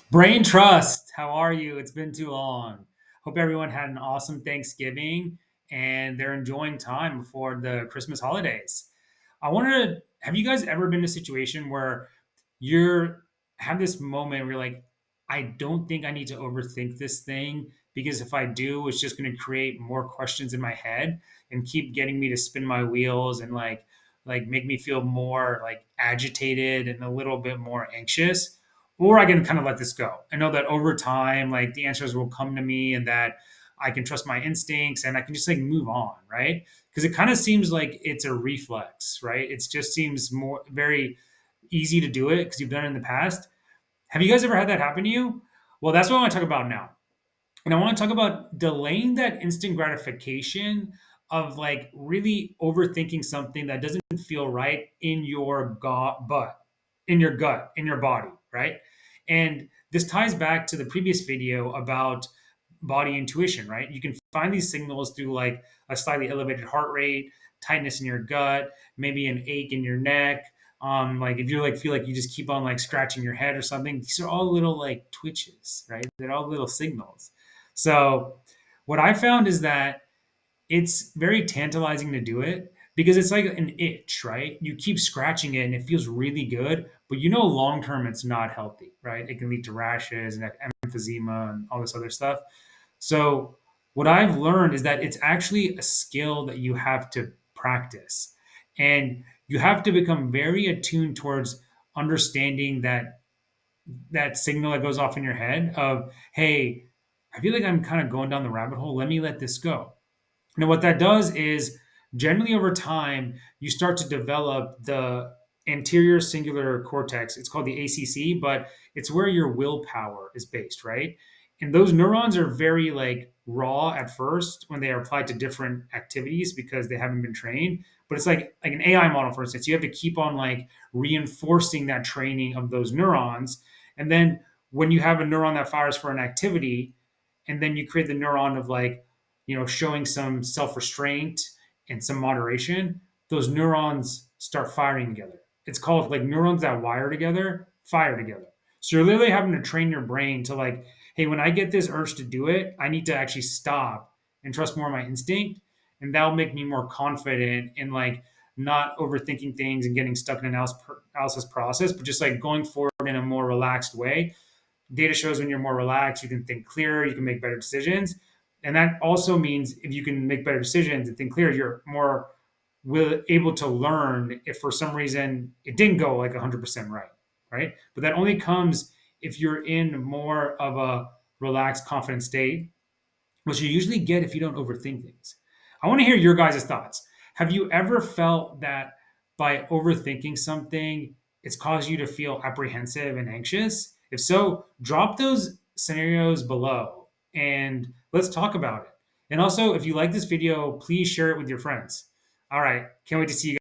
Brain Trust, how are you? It's been too long. Hope everyone had an awesome Thanksgiving and they're enjoying time before the Christmas holidays. I wanted to have you guys ever been in a situation where you're have this moment where you're like, I don't think I need to overthink this thing because if I do, it's just going to create more questions in my head and keep getting me to spin my wheels and like make me feel more like agitated and a little bit more anxious, or I can kind of let this go. I know that over time, like the answers will come to me and that I can trust my instincts and I can just like move on, right? Because it kind of seems like it's a reflex, right? It just seems more very easy to do it because you've done it in the past. Have you guys ever had that happen to you? Well, that's what I want to talk about now. And I want to talk about delaying that instant gratification of like really overthinking something that doesn't feel right in your gut, in your body, right? And this ties back to the previous video about body intuition, right? You can find these signals through like a slightly elevated heart rate, tightness in your gut, maybe an ache in your neck. Like if you like feel like you just keep on like scratching your head or something, these are all little like twitches, right? They're all little signals. So what I found is that it's very tantalizing to do it because it's like an itch, right? You keep scratching it and it feels really good, but you know long term it's not healthy, right? It can lead to rashes and emphysema and all this other stuff. So what I've learned is that it's actually a skill that you have to practice. And you have to become very attuned towards understanding that signal that goes off in your head of, hey, I feel like I'm kind of going down the rabbit hole. Let me let this go. Now, what that does is generally over time, you start to develop the anterior singular cortex. It's called the ACC, but it's where your willpower is based, right? And those neurons are very like raw at first when they are applied to different activities because they haven't been trained. But it's like an AI model, for instance. You have to keep on like reinforcing that training of those neurons. And then when you have a neuron that fires for an activity, and then you create the neuron of like showing some self-restraint and some moderation, those neurons start firing together. It's called like neurons that wire together fire together. So you're literally having to train your brain to like, hey, when I get this urge to do it, I need to actually stop and trust more of my instinct, and that'll make me more confident in like not overthinking things and getting stuck in an analysis process, but just like going forward in a more relaxed way. Data shows when you're more relaxed, you can think clearer, you can make better decisions. And that also means if you can make better decisions and think clearer, you're more able to learn if for some reason it didn't go like 100% right, right? But that only comes if you're in more of a relaxed, confident state, which you usually get if you don't overthink things. I want to hear your guys' thoughts. Have you ever felt that by overthinking something, it's caused you to feel apprehensive and anxious? If so, drop those scenarios below and let's talk about it. And also, if you like this video, please share it with your friends. All right, can't wait to see you